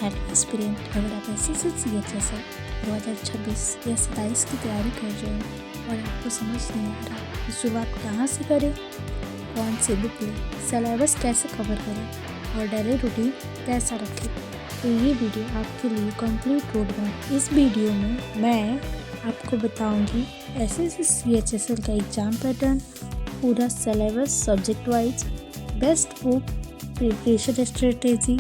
Hello aspirant, अगर आप SSC CHSL 2026 या 27 की तैयारी कर रहे हो और आपको समझ नहीं आ रहा कि शुरुआत कहाँ से करें, कौन सी बुक लें, सिलेबस कैसे कवर करें और डेली रूटीन कैसा रखें, तो ये वीडियो आपके लिए कंप्लीट रोड मैप। इस वीडियो में मैं आपको बताऊंगी एसएससी CHSL का एग्ज़ाम पैटर्न, पूरा syllabus subject wise, best book, preparation strategy,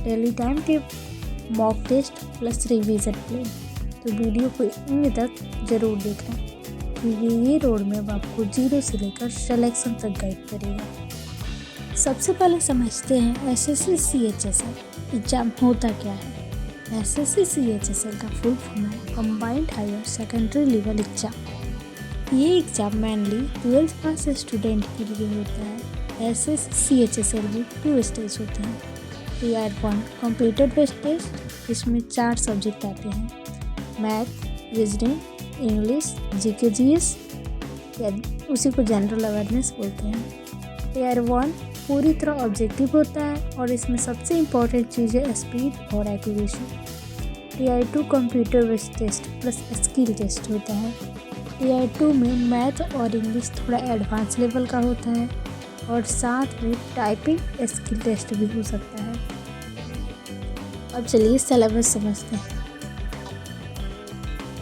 daily time table, mock test plus revision plan. तो वीडियो को एंड तक ज़रूर देखना क्योंकि ये रोड मैप आपको जीरो से लेकर सिलेक्शन तक गाइड करेगा। सबसे पहले समझते हैं एसएससी CHSL एग्ज़ाम होता क्या है। एसएससी CHSL का फुल फॉर्म है combined higher secondary level exam. ये exam mainly 12th pass student के लिए होता है। एसएससी CHSL में 2 स्टेज होते हैं। Tier 1 कंप्यूटर बेस्ड टेस्ट, इसमें 4 सब्जेक्ट आते हैं, math, reasoning, English, GK GS, या उसी को जनरल अवेयरनेस बोलते हैं। Tier 1 पूरी तरह ऑब्जेक्टिव होता है और इसमें सबसे इम्पोर्टेंट चीज़ है स्पीड और accuracy. Tier 2 computer based test plus skill test होता है। Tier 2 में मैथ और इंग्लिश थोड़ा एडवांस लेवल का होता है और साथ में टाइपिंग स्किल टेस्ट भी हो सकता है। अब चलिए सिलेबस समझते हैं।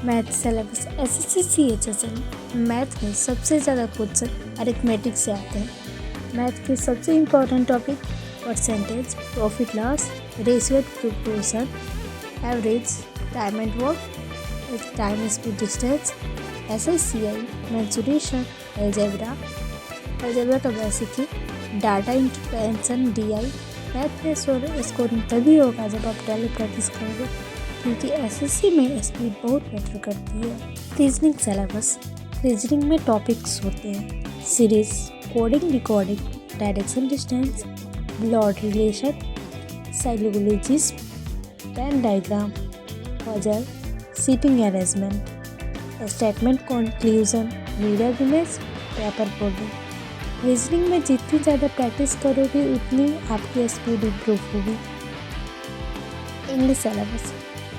Math syllabus SSC CHSL math में सबसे ज़्यादा क्वेश्चन अरिथमेटिक से आते हैं। मैथ के सबसे important topic percentage, profit loss, ratio proportion, average, time and work, time speed distance, SSCI, mensuration, algebra का बेसिक ही, डाटा इंटरप्रेशन, DI। मैथ में स्कोरिंग तभी होगा जब आप डेली प्रैक्टिस करोगे क्योंकि एसएससी में स्पीड बहुत मैटर करती है। रीजनिंग सिलेबस, रीजनिंग में टॉपिक्स होते हैं series, coding, recording, direction distance, blood relation, psychologist, pen diagram, puzzle, seating arrangement, statement conclusion, mirror image, paper coding. Reasoning में जितनी ज़्यादा प्रैक्टिस करोगे उतनी आपकी स्पीड इम्प्रूव होगी। English syllabus,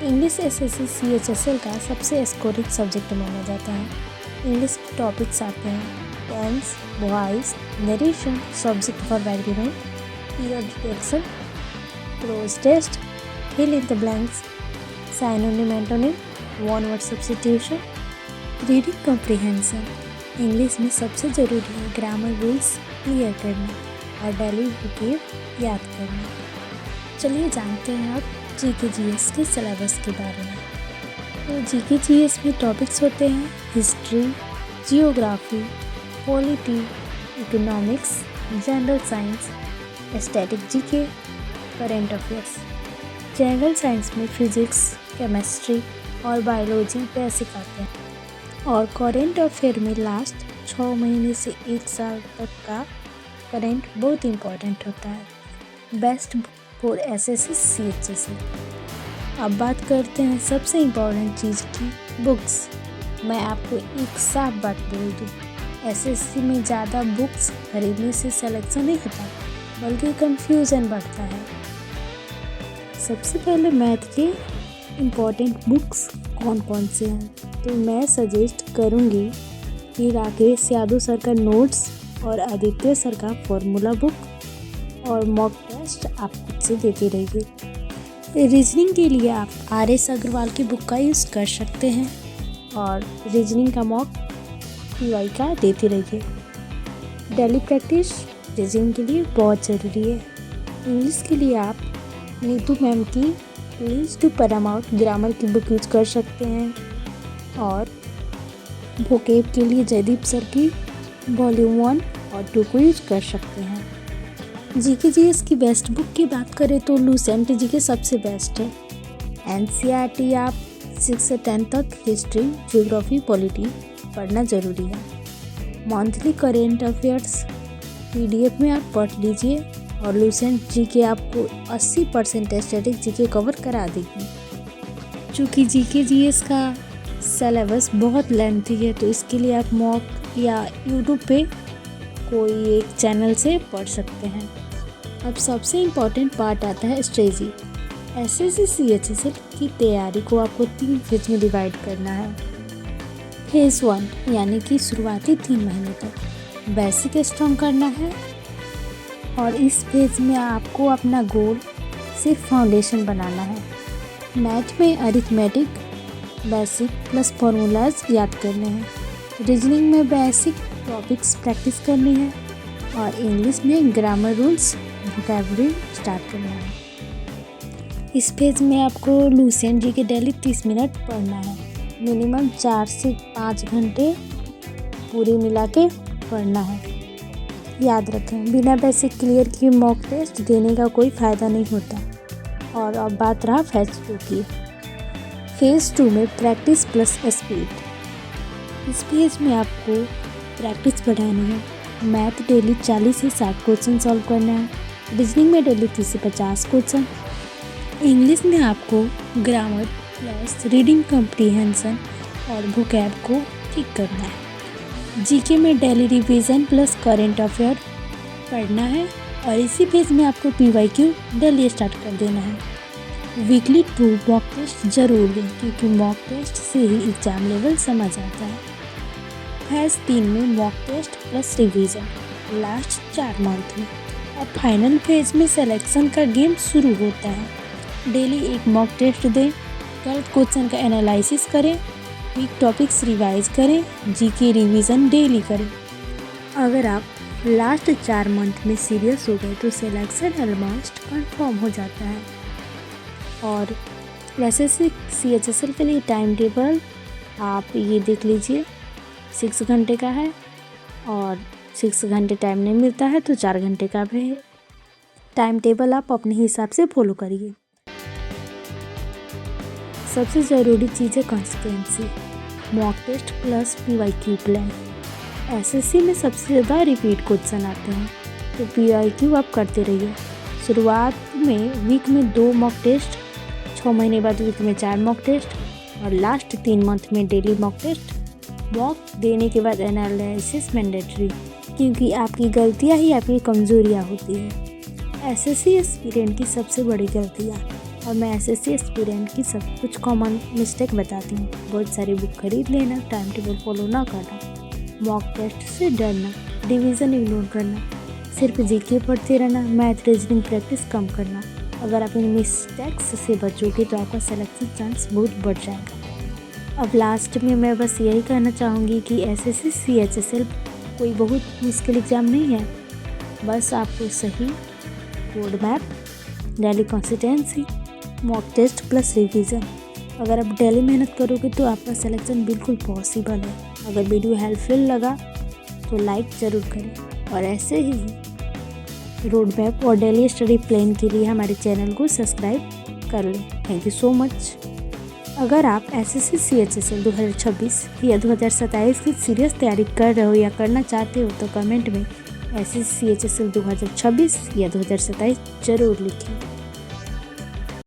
English SSC CHSL का सबसे स्कोरिंग सब्जेक्ट माना जाता है। इंग्लिश टॉपिक्स आते हैं tense, voice, narration, subject for agreement, error detection, cloze test, fill in the blanks, synonym antonym, one word substitution, reading comprehension. English में सबसे ज़रूरी है ग्रामर रूल्स क्लियर करना और डेली वोकैब याद करना। चलिए जानते हैं अब जीके जीएस के सिलेबस के बारे में। तो जीके जीएस में टॉपिक्स होते हैं history, geography, polity, economics, general science, static GK, current affairs. General science में फिजिक्स, केमिस्ट्री और बायोलॉजी बेसिक आते हैं और करेंट अफेयर में लास्ट 6 महीने से 1 साल तक का करेंट बहुत इम्पोर्टेंट होता है। Best for SSC CHSL। अब बात करते हैं सबसे इम्पोर्टेंट चीज़ की, बुक्स। मैं आपको एक साफ बात बोल दूँ, एसएससी में ज़्यादा बुक्स खरीदने से सिलेक्शन नहीं होता बल्कि कंफ्यूजन बढ़ता है। सबसे पहले मैथ के इम्पोर्टेंट बुक्स कौन कौन से हैं, तो मैं सजेस्ट करूँगी कि राकेश यादव सर का नोट्स और आदित्य सर का फॉर्मूला बुक और मॉक टेस्ट आप खुद से देते रहिए। रीजनिंग के लिए आप RS अग्रवाल की बुक का यूज़ कर सकते हैं और रीजनिंग का मॉक PY का देते रहिए। डेली प्रैक्टिस रीजनिंग के लिए बहुत ज़रूरी है। इंग्लिश के लिए आप नीतू मैम की प्लीज़ टू पैरामाउंट ग्रामर की बुक यूज कर सकते हैं और वोकैब के लिए जयदीप सर की वॉल्यूम 1 और 2 को यूज कर सकते हैं। जीके जीएस की बेस्ट बुक की बात करें तो लुसेंट जीके सबसे बेस्ट है। NCERT आप 6 से 10 तक हिस्ट्री, ज्योग्राफी, पॉलिटी पढ़ना ज़रूरी है। मंथली करेंट अफेयर्स PDF में आप पढ़ लीजिए और लुसेंट जीके आपको 80% स्टैटिक जीके कवर करा देगी। चूँकि जीके जीएस का सिलेबस बहुत लेंथी है तो इसके लिए आप मॉक या यूट्यूब पे कोई एक चैनल से पढ़ सकते हैं। अब सबसे इम्पोर्टेंट पार्ट आता है स्ट्रेटजी। एसएससी सीएचएसएल की तैयारी को आपको 3 फेज में डिवाइड करना है। फेज 1 यानी कि शुरुआती 3 महीने तक बेसिक स्ट्रॉन्ग करना है और इस फेज में आपको अपना गोल सिर्फ फाउंडेशन बनाना है। मैथ में अरिथमेटिक बेसिक प्लस फॉर्मूलाज याद करने हैं, रीजनिंग में बेसिक टॉपिक्स प्रैक्टिस करनी है और इंग्लिश में ग्रामर रूल्स वोकैबुलरी स्टार्ट करना है। इस पेज में आपको लुसेंट जी के डेली 30 मिनट पढ़ना है, मिनिमम 4 से 5 घंटे पूरी मिला के पढ़ना है। याद रखें, बिना बेसिक क्लियर किए मॉक टेस्ट देने का कोई फ़ायदा नहीं होता। और अब बात रहा फेज 2 की। फेज 2 में प्रैक्टिस प्लस स्पीड। इस पेज में आपको प्रैक्टिस बढ़ानी है। मैथ डेली 40 से 60 क्वेश्चन सॉल्व करना है, रीजनिंग में डेली 30 से 50 क्वेश्चन, इंग्लिश में आपको ग्रामर प्लस रीडिंग कॉम्प्रिहेंशन और वोकैब को ठीक करना है। जीके में daily revision plus current affair पढ़ना है और इसी पेज में आपको पीवाईक्यू डेली स्टार्ट कर देना है। वीकली 2 मॉक टेस्ट जरूर दें क्योंकि मॉक टेस्ट से ही एग्जाम लेवल समझ आता है। फेज 3 में mock test plus revision last 4 month में। अब फाइनल फेज में सिलेक्शन का गेम शुरू होता है। डेली 1 मॉक टेस्ट दें, गलत क्वेश्चन का एनालिसिस करें, वीक टॉपिक्स रिवाइज करें, जीके रिवीजन डेली करें। अगर आप लास्ट 4 मंथ में सीरियस हो गए तो सिलेक्शन ऑलमोस्ट कंफर्म हो जाता है। और एसएससी सीएचएसएल के लिए टाइम टेबल आप ये देख लीजिए, 6 घंटे का है और 6 घंटे टाइम नहीं मिलता है तो 4 घंटे का भी है। टाइम टेबल आप अपने हिसाब से फॉलो करिए। सबसे ज़रूरी चीज़ है consistency, mock test plus PYQ plan. SSC में सबसे ज़्यादा रिपीट क्वेश्चन आते हैं तो पीवाईक्यू आप करते रहिए। शुरुआत में वीक में 2 मॉक टेस्ट, 6 महीने बाद वीक में 4 मॉक टेस्ट और लास्ट 3 मंथ में डेली मॉक टेस्ट। मॉक देने के बाद एनालिसिस मैंडेटरी, क्योंकि आपकी गलतियाँ ही आपकी कमज़ोरियाँ होती हैं। एसएससी एस्पिरेंट की सबसे बड़ी गलतियाँ, और मैं एसएससी एस्पिरेंट की सब कुछ कॉमन मिस्टेक बताती हूँ। बहुत सारी बुक खरीद लेना, टाइम टेबल फॉलो ना करना, मॉक टेस्ट से डरना, रिवीजन इग्नोर करना, सिर्फ जीके पढ़ते रहना, मैथ रीजनिंग प्रैक्टिस कम करना। अगर आप इन मिस्टेक्स से बचोगे तो आपका सिलेक्शन चांस बहुत बढ़ जाएगा। अब लास्ट में मैं बस यही कहना चाहूँगी कि एसएससी सीएचएसएल कोई बहुत मुश्किल एग्ज़ाम नहीं है। बस आपको सही road map, daily consistency, mock test plus revision, अगर आप डेली मेहनत करोगे तो आपका सिलेक्शन बिल्कुल पॉसिबल है। अगर वीडियो हेल्पफुल लगा तो लाइक ज़रूर करें और ऐसे ही रोड मैप और डेली स्टडी प्लान के लिए हमारे चैनल को सब्सक्राइब कर लें। Thank you so much. अगर आप एसएससी सीएचएसएल 2026 या 2027 की सीरियस तैयारी कर रहे हो या करना चाहते हो तो कमेंट में एसएससी सीएचएसएल 2026 या 2027 ज़रूर लिखें।